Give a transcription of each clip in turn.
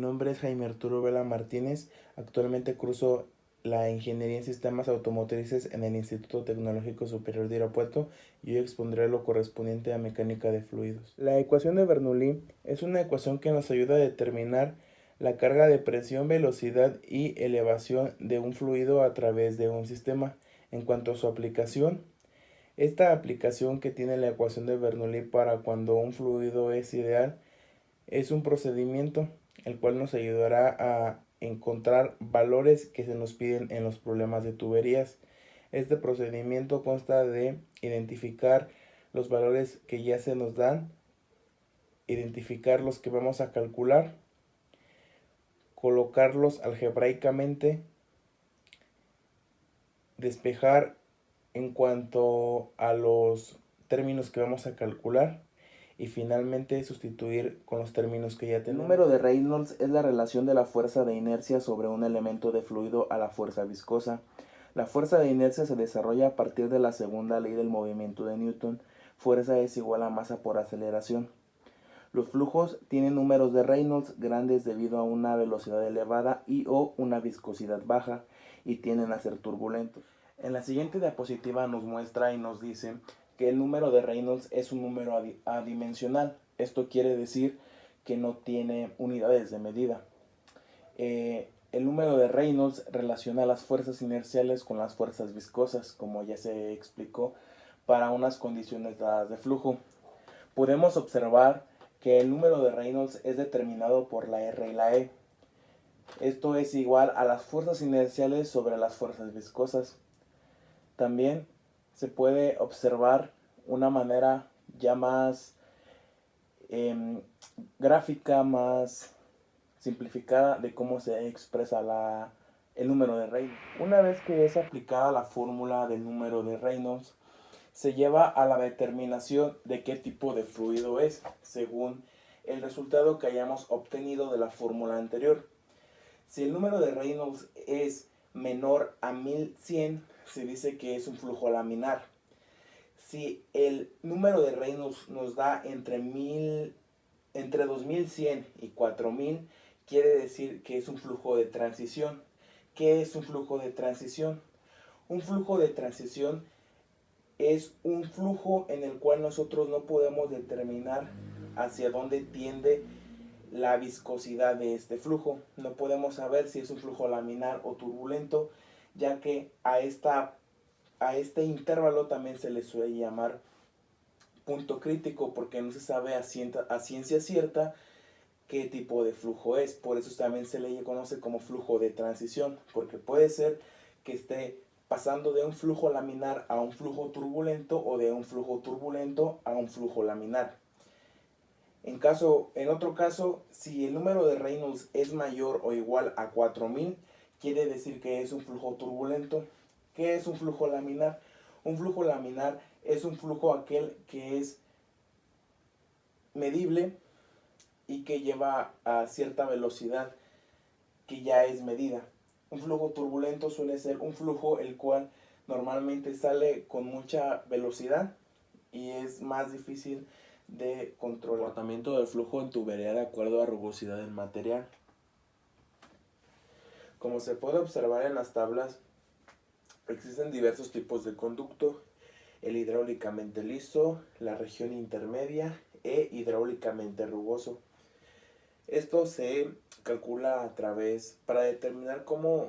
Mi nombre es Jaime Arturo Vela Martínez. Actualmente curso la Ingeniería en Sistemas Automotrices en el Instituto Tecnológico Superior de Irapuato y hoy expondré lo correspondiente a mecánica de fluidos. La ecuación de Bernoulli es una ecuación que nos ayuda a determinar la carga de presión, velocidad y elevación de un fluido a través de un sistema. En cuanto a su aplicación, esta aplicación que tiene la ecuación de Bernoulli para cuando un fluido es ideal es un procedimiento el cual nos ayudará a encontrar valores que se nos piden en los problemas de tuberías. Este procedimiento consta de identificar los valores que ya se nos dan, identificar los que vamos a calcular, colocarlos algebraicamente, despejar en cuanto a los términos que vamos a calcular y finalmente sustituir con los términos que ya tenemos. El número de Reynolds es la relación de la fuerza de inercia sobre un elemento de fluido a la fuerza viscosa. La fuerza de inercia se desarrolla a partir de la segunda ley del movimiento de Newton. Fuerza es igual a masa por aceleración. Los flujos tienen números de Reynolds grandes debido a una velocidad elevada y o una viscosidad baja y tienden a ser turbulentos. En la siguiente diapositiva nos muestra y nos dice que el número de Reynolds es un número adimensional. Esto quiere decir que no tiene unidades de medida. El número de Reynolds relaciona las fuerzas inerciales con las fuerzas viscosas, como ya se explicó, para unas condiciones dadas de flujo. Podemos observar que el número de Reynolds es determinado por la R y la E. Esto es igual a las fuerzas inerciales sobre las fuerzas viscosas. También se puede observar una manera ya más gráfica, más simplificada de cómo se expresa el número de Reynolds. Una vez que es aplicada la fórmula del número de Reynolds, se lleva a la determinación de qué tipo de fluido es, según el resultado que hayamos obtenido de la fórmula anterior. Si el número de Reynolds es menor a 1100, se dice que es un flujo laminar. Si el número de Reynolds nos da entre 2100 y 4000, quiere decir que es un flujo de transición. ¿Qué es un flujo de transición? Un flujo de transición es un flujo en el cual nosotros no podemos determinar hacia dónde tiende la viscosidad de este flujo. No podemos saber si es un flujo laminar o turbulento, ya que a este intervalo también se le suele llamar punto crítico, porque no se sabe a ciencia cierta qué tipo de flujo es. Por eso también se le conoce como flujo de transición, porque puede ser que esté pasando de un flujo laminar a un flujo turbulento o de un flujo turbulento a un flujo laminar. En otro caso, si el número de Reynolds es mayor o igual a 4000, quiere decir que es un flujo turbulento. ¿Qué es un flujo laminar? Un flujo laminar es un flujo aquel que es medible y que lleva a cierta velocidad que ya es medida. Un flujo turbulento suele ser un flujo el cual normalmente sale con mucha velocidad y es más difícil de controlar. El comportamiento del flujo en tubería de acuerdo a rugosidad del material. Como se puede observar en las tablas, existen diversos tipos de conducto: el hidráulicamente liso, la región intermedia e hidráulicamente rugoso. Esto se calcula a través, para determinar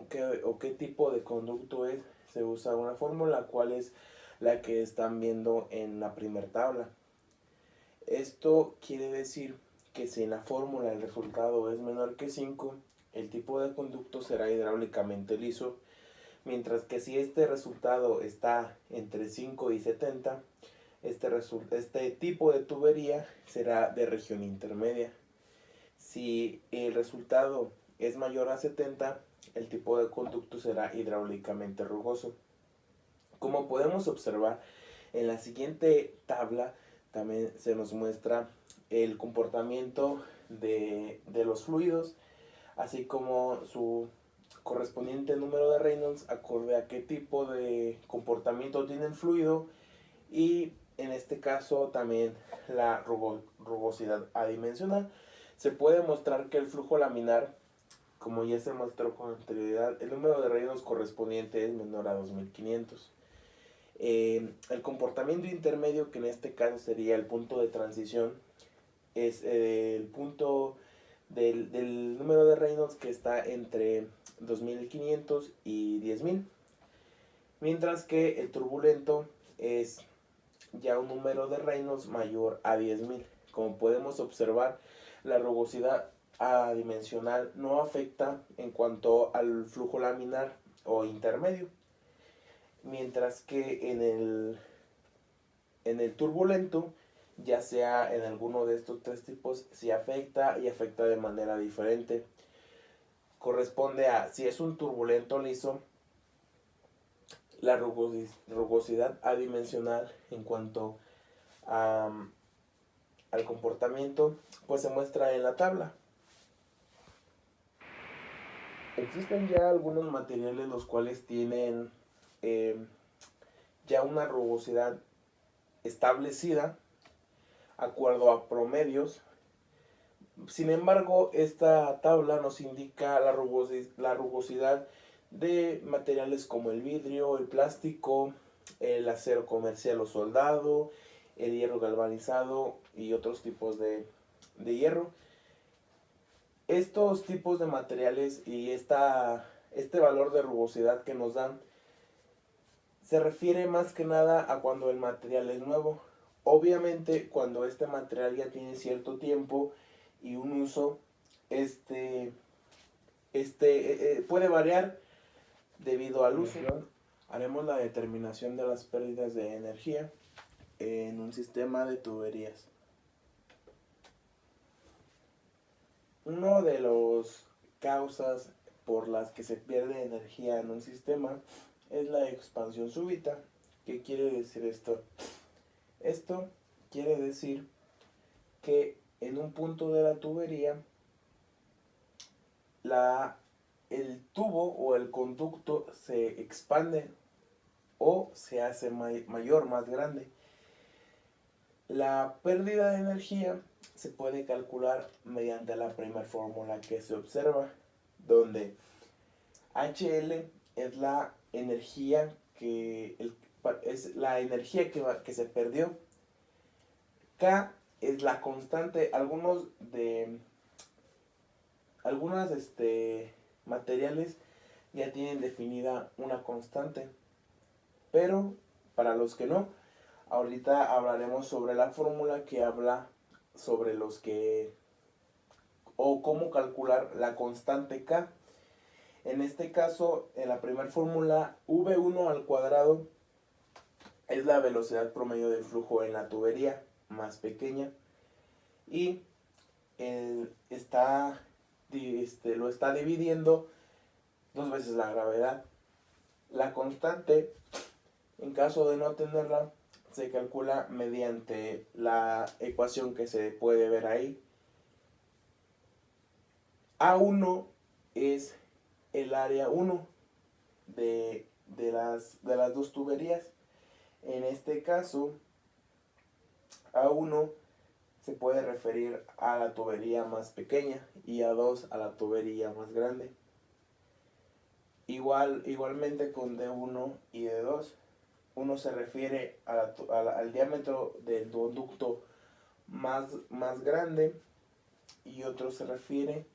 qué tipo de conducto es, se usa una fórmula, cual es la que están viendo en la primera tabla. Esto quiere decir que si en la fórmula el resultado es menor que 5, el tipo de conducto será hidráulicamente liso, mientras que si este resultado está entre 5 y 70, este tipo de tubería será de región intermedia. Si el resultado es mayor a 70, el tipo de conducto será hidráulicamente rugoso. Como podemos observar, en la siguiente tabla también se nos muestra el comportamiento de los fluidos, así como su correspondiente número de Reynolds acorde a qué tipo de comportamiento tiene el fluido, y en este caso también la rugosidad adimensional, Se puede mostrar que el flujo laminar, como ya se mostró con anterioridad, el número de Reynolds correspondiente es menor a 2500. El comportamiento intermedio, que en este caso sería el punto de transición, es el punto del número de Reynolds que está entre 2500 y 10000. Mientras que el turbulento es ya un número de Reynolds mayor a 10000. Como podemos observar, la rugosidad adimensional no afecta en cuanto al flujo laminar o intermedio, mientras que en el turbulento, ya sea en alguno de estos tres tipos, sí afecta y afecta de manera diferente. Corresponde a, si es un turbulento liso, la rugosidad adimensional en cuanto al comportamiento, pues se muestra en la tabla. Existen ya algunos materiales los cuales tienen ya una rugosidad establecida acuerdo a promedios. Sin embargo, esta tabla nos indica la rugosidad de materiales como el vidrio, el plástico, el acero comercial o soldado, el hierro galvanizado y otros tipos de hierro. Estos tipos de materiales y este valor de rugosidad que nos dan se refiere más que nada a cuando el material es nuevo. Obviamente, cuando este material ya tiene cierto tiempo y un uso, puede variar debido al uso. Haremos la determinación de las pérdidas de energía en un sistema de tuberías. Una de las causas por las que se pierde energía en un sistema es la expansión súbita. ¿Qué quiere decir esto? Esto quiere decir que en un punto de la tubería el tubo o el conducto se expande o se hace mayor, más grande. La pérdida de energía se puede calcular mediante la primera fórmula que se observa, donde HL es la energía que se perdió. K es la constante. Algunos materiales ya tienen definida una constante, pero para los que no, ahorita hablaremos sobre la fórmula que habla sobre o cómo calcular la constante K. En este caso, en la primera fórmula, V1 al cuadrado es la velocidad promedio del flujo en la tubería más pequeña y lo está dividiendo 2 veces la gravedad. La constante, en caso de no tenerla, se calcula mediante la ecuación que se puede ver ahí. A1 es el área 1 de las dos tuberías. En este caso, A1 se puede referir a la tubería más pequeña y A2 a la tubería más grande. Igualmente con D1 y D2. Uno se refiere al diámetro del conducto más grande y otro se refiere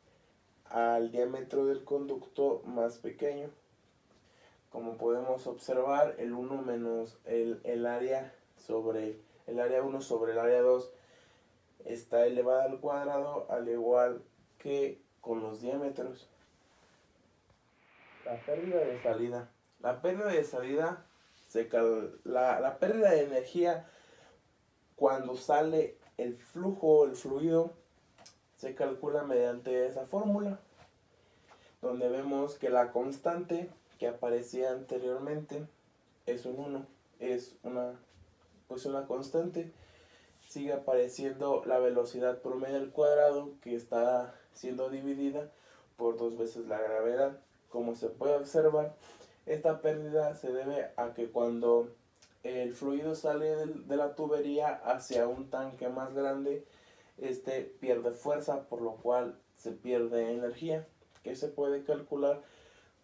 al diámetro del conducto más pequeño. Como podemos observar, el 1 menos el área 1 sobre el área 2 está elevada al cuadrado, al igual que con los diámetros. La pérdida de salida. La pérdida de salida, la pérdida de energía cuando sale el fluido, se calcula mediante esa fórmula, donde vemos que la constante que aparecía anteriormente es un 1, es una constante. Sigue apareciendo la velocidad promedio al cuadrado, que está siendo dividida por 2 veces la gravedad. Como se puede observar, esta pérdida se debe a que cuando el fluido sale de la tubería hacia un tanque más grande, este pierde fuerza, por lo cual se pierde energía, que se puede calcular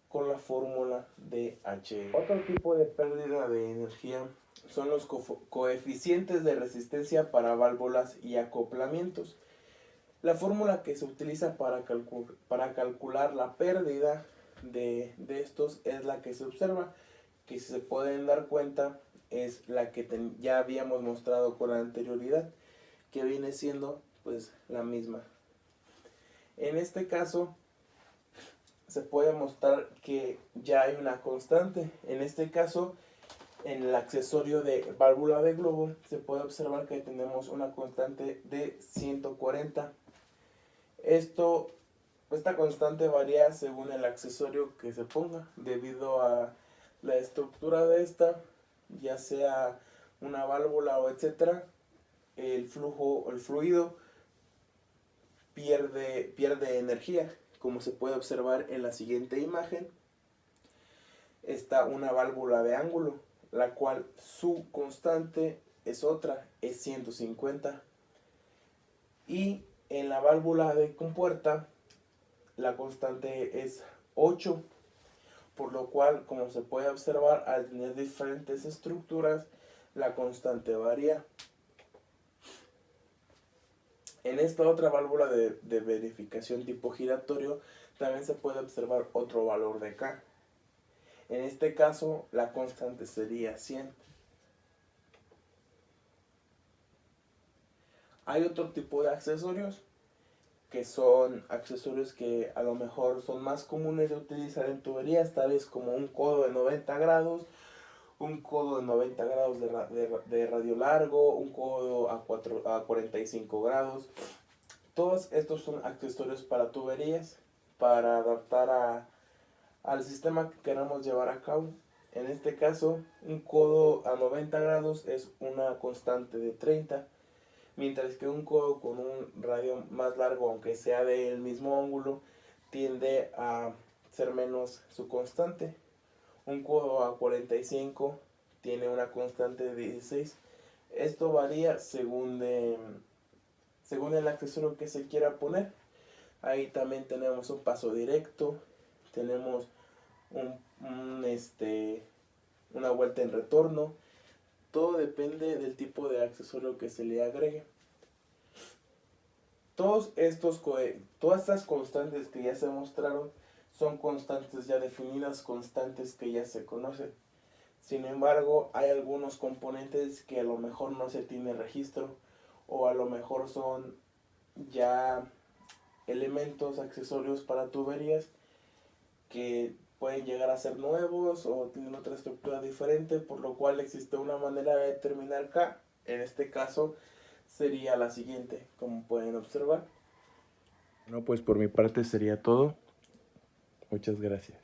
con la fórmula de H. Otro tipo de pérdida de energía son los coeficientes de resistencia para válvulas y acoplamientos. La fórmula que se utiliza para calcular la pérdida de estos es la que se observa, que si se pueden dar cuenta es la que ya habíamos mostrado con anterioridad, que viene siendo pues la misma. En este caso se puede mostrar que ya hay una constante. En este caso, en el accesorio de válvula de globo se puede observar que tenemos una constante de 140. Esta constante varía según el accesorio que se ponga, debido a la estructura de esta, ya sea una válvula o etcétera. El fluido pierde energía, como se puede observar en la siguiente imagen. Está una válvula de ángulo, la cual su constante es 150. Y en la válvula de compuerta la constante es 8, por lo cual, como se puede observar, al tener diferentes estructuras, la constante varía. En esta otra válvula de verificación tipo giratorio también se puede observar otro valor de K. En este caso la constante sería 100. Hay otro tipo de accesorios que son accesorios que a lo mejor son más comunes de utilizar en tuberías, tales como un codo de 90 grados, un codo de 90 grados de radio largo, un codo a 45 grados. Todos estos son accesorios para tuberías, para adaptar al sistema que queramos llevar a cabo. En este caso, un codo a 90 grados es una constante de 30, mientras que un codo con un radio más largo, aunque sea del mismo ángulo, tiende a ser menos su constante. Un codo a 45 tiene una constante de 16. Esto varía según el accesorio que se quiera poner. Ahí también tenemos un paso directo, tenemos una vuelta en retorno. Todo depende del tipo de accesorio que se le agregue. Todas estas constantes que ya se mostraron son constantes ya definidas, constantes que ya se conocen. Sin embargo, hay algunos componentes que a lo mejor no se tiene registro, o a lo mejor son ya elementos, accesorios para tuberías que pueden llegar a ser nuevos o tienen otra estructura diferente, por lo cual existe una manera de determinar K. En este caso sería la siguiente, como pueden observar. No, pues por mi parte sería todo. Muchas gracias.